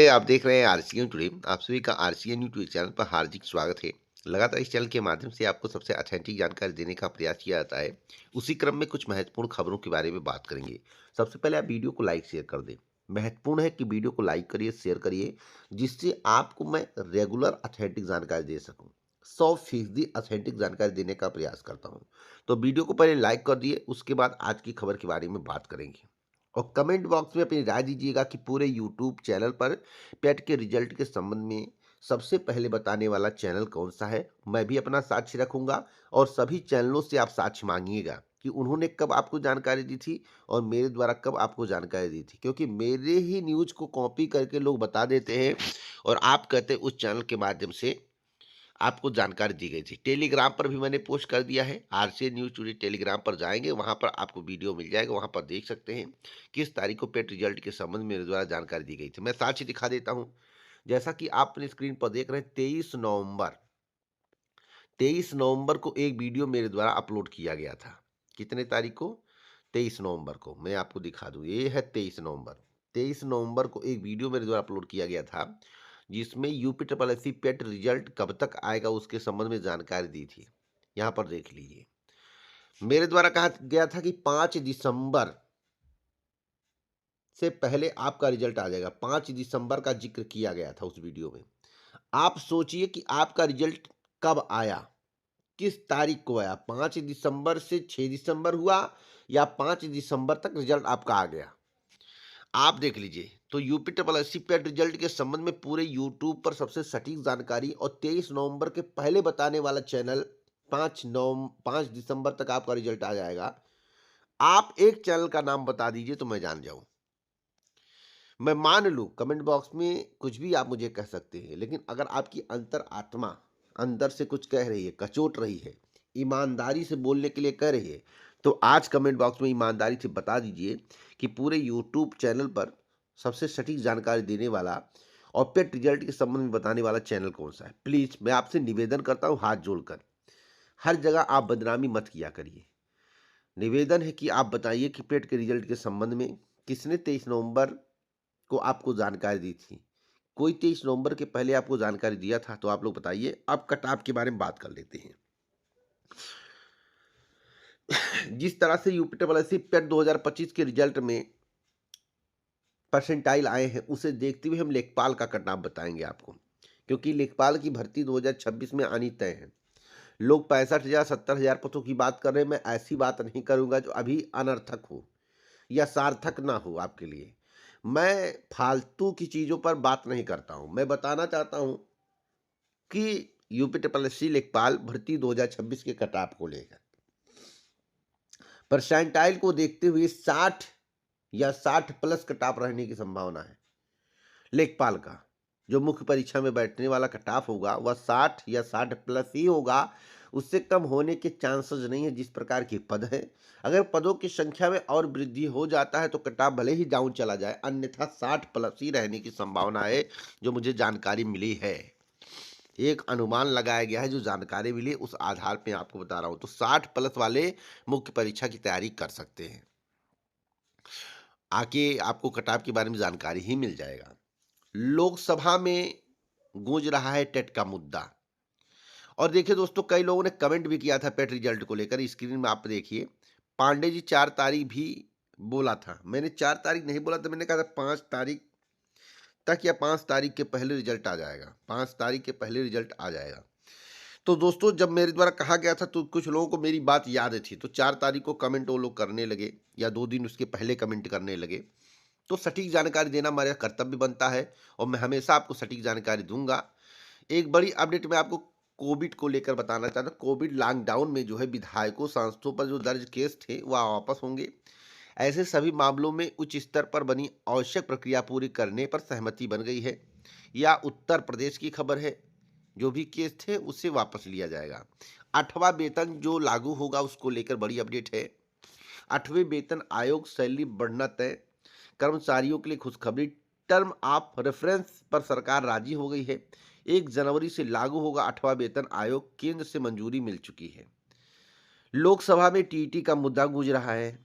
आप देख रहे हैं आरसीएन टुडे। आप सभी का आरसीएन यूट्यूब चैनल पर हार्दिक स्वागत है। लगातार इस चैनल के माध्यम से आपको सबसे ऑथेंटिक जानकारी देने का प्रयास किया जाता है। उसी क्रम में कुछ महत्वपूर्ण खबरों के बारे में बात करेंगे। सबसे पहले आप वीडियो को लाइक शेयर कर दें। महत्वपूर्ण है कि वीडियो को लाइक करिए, शेयर करिए, जिससे आपको मैं रेगुलर ऑथेंटिक जानकारी दे सकूँ। 100% ऑथेंटिक जानकारी देने का प्रयास करता हूँ। तो वीडियो को पहले लाइक कर दिए, उसके बाद आज की खबर के बारे में बात करेंगे। और कमेंट बॉक्स में अपनी राय दीजिएगा कि पूरे यूट्यूब चैनल पर पेट के रिजल्ट के संबंध में सबसे पहले बताने वाला चैनल कौन सा है। मैं भी अपना साक्ष्य रखूंगा और सभी चैनलों से आप साक्ष्य मांगिएगा कि उन्होंने कब आपको जानकारी दी थी और मेरे द्वारा कब आपको जानकारी दी थी, क्योंकि मेरे ही न्यूज को कॉपी करके लोग बता देते हैं और आप कहते हैं उस चैनल के माध्यम से आपको जानकारी दी गई थी। टेलीग्राम पर भी मैंने पोस्ट कर दिया है। आरसीएन न्यूज़ टुडे टेलीग्राम पर जाएँगे, वहाँ पर आपको वीडियो मिल जाएगा, वहाँ पर देख सकते हैं किस तारीख को पेट रिजल्ट के संबंध में मेरे द्वारा जानकारी दी गई थी। मैं साक्ष्य दिखा देता हूँ। जैसा कि आप अपनी स्क्रीन पर देख रहे हैं, 23 नवंबर को एक वीडियो मेरे द्वारा अपलोड किया गया था। कितने तारीख को? 23 नवंबर को। मैं आपको दिखा दूँ, ये है 23 नवंबर। 23 नवंबर को एक वीडियो मेरे द्वारा अपलोड किया गया था, जिसमें यूपीएससी पेट रिजल्ट कब तक आएगा उसके संबंध में जानकारी दी थी। यहाँ पर देख लीजिए। मेरे द्वारा कहा गया था कि 5 दिसंबर से पहले आपका रिजल्ट आ जाएगा। 5 दिसंबर का जिक्र किया गया था उस वीडियो में। आप सोचिए कि आपका रिजल्ट कब आया, किस तारीख को आया? 5 दिसंबर से 6 दिसंबर हुआ या 5 दिसंबर तक रिजल्ट आपका आ गया? आप देख लीजिए। तो यूपीएससी पेट रिजल्ट के संबंध में पूरे यूट्यूब पर सबसे सटीक जानकारी और 23 नवंबर के पहले बताने वाला चैनल 5 दिसंबर तक आपका रिजल्ट आ जाएगा। आप एक चैनल का नाम बता दीजिए तो मैं जान जाऊं। मैं मान लूं, कमेंट बॉक्स में कुछ भी आप मुझे कह सकते हैं, लेकिन अगर आपकी अंतर आत्मा अंदर से कुछ कह रही है, कचोट रही है, ईमानदारी से बोलने के लिए कह रही है, तो आज कमेंट बॉक्स में ईमानदारी से बता दीजिए कि पूरे यूट्यूब चैनल पर सबसे सटीक जानकारी देने वाला और पेट रिजल्ट के संबंध में बताने वाला चैनल कौन सा है। प्लीज़ मैं आपसे निवेदन करता हूँ हाथ जोड़कर, हर जगह आप बदनामी मत किया करिए। निवेदन है कि आप बताइए कि पेट के रिजल्ट के संबंध में किसने 23 नवंबर को आपको जानकारी दी थी। कोई 23 नवंबर के पहले आपको जानकारी दिया था तो आप लोग बताइए। अब कट ऑफ के बारे में बात कर लेते हैं। जिस तरह से यूपीएससी पेट 2025 के रिजल्ट में परसेंटाइल आए हैं, उसे देखते हुए हम लेखपाल का कट ऑफ बताएंगे आपको, क्योंकि लेखपाल की भर्ती 2026 में आनी तय है। लोग 65,000 70,000 पदों की बात कर रहे हैं। मैं ऐसी बात नहीं करूंगा जो अभी अनर्थक हो या सार्थक ना हो आपके लिए। मैं फालतू की चीज़ों पर बात नहीं करता हूं। मैं बताना चाहता हूं कि यूपीएससी लेखपाल भर्ती 2026 के कटाप को लेकर परसेंटाइल को देखते हुए 60 या 60 प्लस कटाप रहने की संभावना है। लेखपाल का जो मुख्य परीक्षा में बैठने वाला कटाफ होगा वह 60 या 60 प्लस ही होगा। उससे कम होने के चांसेस नहीं है। जिस प्रकार के पद हैं, अगर पदों की संख्या में और वृद्धि हो जाता है तो कटाफ भले ही डाउन चला जाए, अन्यथा 60 प्लस ही रहने की संभावना है, जो मुझे जानकारी मिली है। एक अनुमान लगाया गया है, जो जानकारी मिली उस आधार पे आपको बता रहा हूं। तो 60 प्लस वाले मुख्य परीक्षा की तैयारी कर सकते हैं। आके आपको कटाफ के बारे में जानकारी ही मिल जाएगा। लोकसभा में गूंज रहा है टेट का मुद्दा। और देखिए दोस्तों, कई लोगों ने कमेंट भी किया था पेट रिजल्ट को लेकर। स्क्रीन में आप देखिए, पांडे जी 4 तारीख भी बोला था। मैंने 4 तारीख नहीं बोला था, मैंने कहा था 5 तारीख तक या 5 तारीख के पहले रिजल्ट आ जाएगा। 5 तारीख के पहले रिजल्ट आ जाएगा। तो दोस्तों, जब मेरे द्वारा कहा गया था तो कुछ लोगों को मेरी बात याद थी, तो 4 तारीख को कमेंट वो लोग करने लगे या 2 दिन उसके पहले कमेंट करने लगे। तो सटीक जानकारी देना हमारा कर्तव्य बनता है और मैं हमेशा आपको सटीक जानकारी दूंगा। एक बड़ी अपडेट मैं आपको कोविड को लेकर बताना चाहता हूँ। कोविड लॉकडाउन में जो है विधायकों सांसदों पर जो दर्ज केस थे वह वापस होंगे। ऐसे सभी मामलों में उच्च स्तर पर बनी आवश्यक प्रक्रिया पूरी करने पर सहमति बन गई है। या उत्तर प्रदेश की खबर है, जो भी केस थे उससे वापस लिया जाएगा। 8वां वेतन जो लागू होगा उसको लेकर बड़ी अपडेट है। 8वें वेतन आयोग सैलरी बढ़ना तय, कर्मचारियों के लिए खुशखबरी। टर्म ऑफ रेफरेंस पर सरकार राजी हो गई है। 1 जनवरी से लागू होगा 8वां वेतन आयोग, केंद्र से मंजूरी मिल चुकी है। लोकसभा में टीईटी का मुद्दा गूंज रहा है।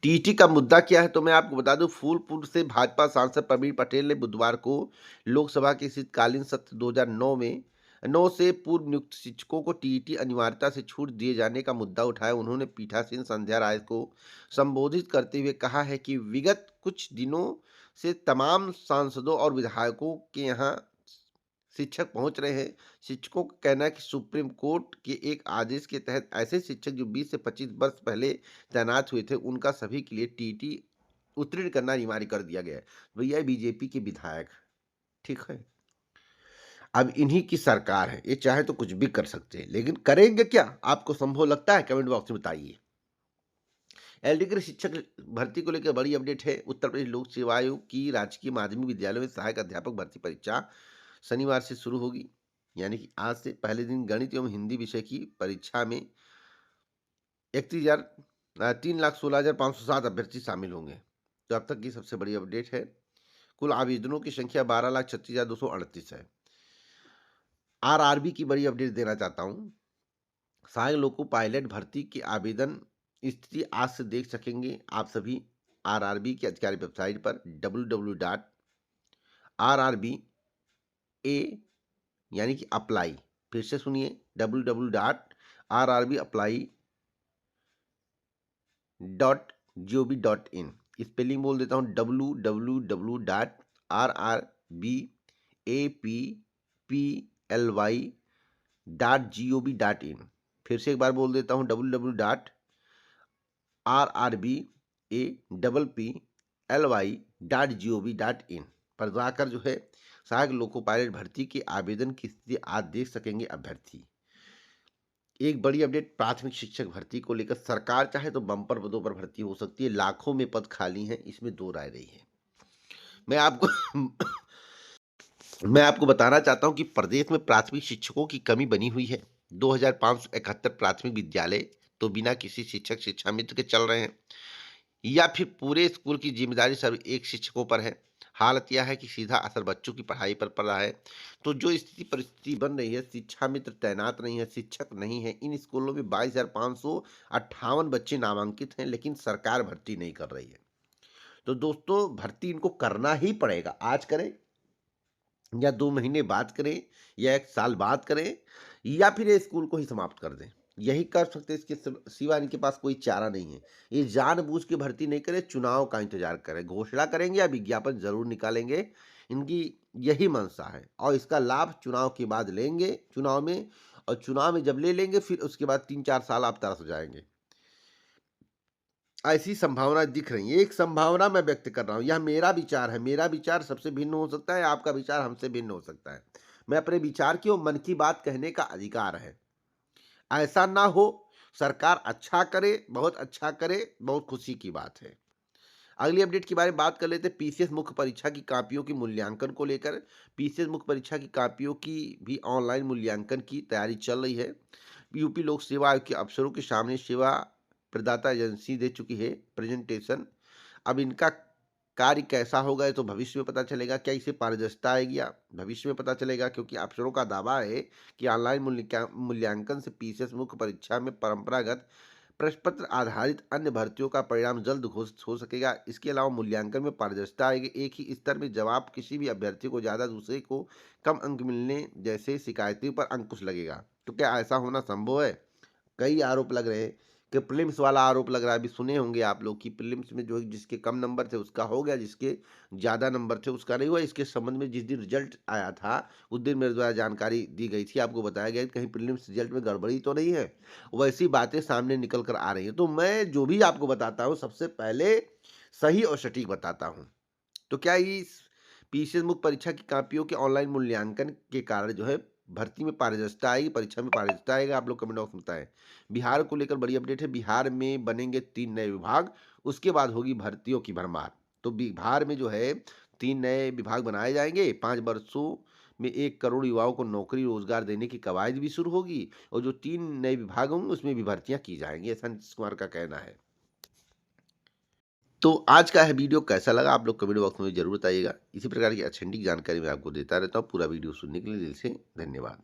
टीटी का मुद्दा क्या है तो मैं आपको बता दूं, फूलपुर से भाजपा सांसद प्रवीण पटेल ने बुधवार को लोकसभा के शीतकालीन सत्र 2009 में 9 से पूर्व नियुक्त शिक्षकों को टीईटी अनिवार्यता से छूट दिए जाने का मुद्दा उठाया। उन्होंने पीठासीन संध्या राय को संबोधित करते हुए कहा है कि विगत कुछ दिनों से तमाम सांसदों और विधायकों के यहाँ शिक्षक पहुंच रहे हैं। शिक्षकों का कहना है कि सुप्रीम कोर्ट के एक आदेश के तहत ऐसे शिक्षक जो 20 से 25 वर्ष पहले तैनात हुए थे, उनका सभी के लिए टीटी उत्तीर्ण करना अनिवार्य कर दिया गया है। भैया बीजेपी के विधायक, ठीक है, अब इन्हीं की सरकार है, ये चाहे तो कुछ भी कर सकते हैं, लेकिन करेंगे क्या? आपको संभव लगता है? कमेंट बॉक्स में बताइए। एलडी के शिक्षक भर्ती को लेकर बड़ी अपडेट है। उत्तर प्रदेश लोक सेवा आयोग की राजकीय माध्यमिक विद्यालयों में सहायक अध्यापक भर्ती परीक्षा शनिवार से शुरू होगी, यानी कि आज से पहले दिन गणित एवं हिंदी विषय की परीक्षा में 3,16,507 अभ्यर्थी शामिल होंगे। तो अब तक की सबसे बड़ी अपडेट है। कुल आवेदनों की संख्या 12,36,238 है। आरआरबी की बड़ी अपडेट देना चाहता हूं। सहायक लोको पायलट भर्ती के आवेदन स्थिति आज से देख सकेंगे आप सभी आरआरबी की आधिकारिक वेबसाइट पर www.rrba यानी कि अप्लाई, फिर से सुनिए www.rrbapply.gov.in। स्पेलिंग बोल देता हूँ www.rrbapply.gov.in। फिर से एक बार बोल देता हूँ www.rrbapply.gov.in पर जाकर जो है सहायक लोको पायलट भर्ती के आवेदन की स्थिति आज देख सकेंगे अभ्यर्थी। एक बड़ी अपडेट प्राथमिक शिक्षक भर्ती को लेकर, सरकार चाहे तो बम्पर पदों पर भर्ती हो सकती है। लाखों में पद खाली हैं, इसमें दो राय रही है। मैं आपको मैं आपको बताना चाहता हूं कि प्रदेश में प्राथमिक शिक्षकों की कमी बनी हुई है। 2571 प्राथमिक विद्यालय तो बिना किसी शिक्षक शिक्षा मित्र के चल रहे हैं, या फिर पूरे स्कूल की जिम्मेदारी सब एक शिक्षकों पर है। हालत यह है कि सीधा असर बच्चों की पढ़ाई पर पड़ रहा है। तो जो स्थिति परिस्थिति बन रही है, शिक्षा मित्र तैनात नहीं है, शिक्षक नहीं है। इन स्कूलों में 22,558 बच्चे नामांकित हैं, लेकिन सरकार भर्ती नहीं कर रही है। तो दोस्तों भर्ती इनको करना ही पड़ेगा। आज करें या 2 महीने बाद करें या 1 साल बाद करें, या फिर ये स्कूल को ही समाप्त कर दें, यही कर सकते हैं। इसके सिवा इनके पास कोई चारा नहीं है। ये जानबूझ के भर्ती नहीं करें, चुनाव का इंतजार करें। घोषणा करेंगे या विज्ञापन जरूर निकालेंगे, इनकी यही मंशा है। और इसका लाभ चुनाव के बाद लेंगे, चुनाव में, और चुनाव में जब ले लेंगे फिर उसके बाद 3-4 साल आप तरस जाएंगे। ऐसी संभावना दिख रही है। एक संभावना मैं व्यक्त कर रहा हूं, यह मेरा विचार है। मेरा विचार सबसे भिन्न हो सकता है, आपका विचार हमसे भिन्न हो सकता है। मैं अपने विचार की और मन की बात कहने का अधिकार है। ऐसा ना हो, सरकार अच्छा करे, बहुत अच्छा करे, बहुत खुशी की बात है। अगली अपडेट के बारे में बात कर लेते हैं। पीसीएस मुख्य परीक्षा की कापियों की मूल्यांकन को लेकर। पीसीएस मुख्य परीक्षा की कापियों की भी ऑनलाइन मूल्यांकन की तैयारी चल रही है। यूपी लोक सेवा आयोग के अफसरों के सामने सेवा प्रदाता एजेंसी दे चुकी है प्रेजेंटेशन। अब इनका कार्य कैसा होगा ये तो भविष्य में पता चलेगा। क्या इसे पारदर्शिता आएगी या भविष्य में पता चलेगा, क्योंकि अफसरों का दावा है कि ऑनलाइन मूल्यांकन से पीसीएस मुख्य परीक्षा में परंपरागत प्रश्न पत्र आधारित अन्य भर्तियों का परिणाम जल्द घोषित हो सकेगा। इसके अलावा मूल्यांकन में पारदर्शिता आएगी। एक ही स्तर में जवाब किसी भी अभ्यर्थी को ज़्यादा, दूसरे को कम अंक मिलने जैसे शिकायतों पर अंकुश लगेगा। तो क्या ऐसा होना संभव है? कई आरोप लग रहे हैं कि प्रीलिम्स वाला आरोप लग रहा है। अभी सुने होंगे आप लोग कि प्रीलिम्स में जो जिसके कम नंबर थे उसका हो गया, जिसके ज़्यादा नंबर थे उसका नहीं हुआ। इसके संबंध में जिस दिन रिजल्ट आया था उस दिन मेरे द्वारा जानकारी दी गई थी, आपको बताया गया कि कहीं प्रीलिम्स रिजल्ट में गड़बड़ी तो नहीं है। वैसी बातें सामने निकल कर आ रही हैं। तो मैं जो भी आपको बताता हूँ सबसे पहले सही और सटीक बताता हूँ। तो क्या इस पीसीएस मुख्य परीक्षा की कापियों के ऑनलाइन मूल्यांकन के कारण जो है भर्ती में पारदर्शिता आएगी, परीक्षा में पारदर्शिता आएगा? आप लोग कमेंट बॉक्स में बताएं। बिहार को लेकर बड़ी अपडेट है। बिहार में बनेंगे 3 नए विभाग, उसके बाद होगी भर्तियों की भरमार। तो बिहार में जो है 3 नए विभाग बनाए जाएंगे। 5 वर्षों में 1 करोड़ युवाओं को नौकरी रोजगार देने की कवायद भी शुरू होगी, और जो 3 नए विभाग होंगे उसमें भी भर्तियां की जाएंगी, ऐसा नीतीश कुमार का कहना है। तो आज का है वीडियो कैसा लगा आप लोग कमेंट बॉक्स में जरूर बताइएगा। इसी प्रकार की अथेंटिक जानकारी मैं आपको देता रहता हूँ। पूरा वीडियो सुनने के लिए दिल से धन्यवाद।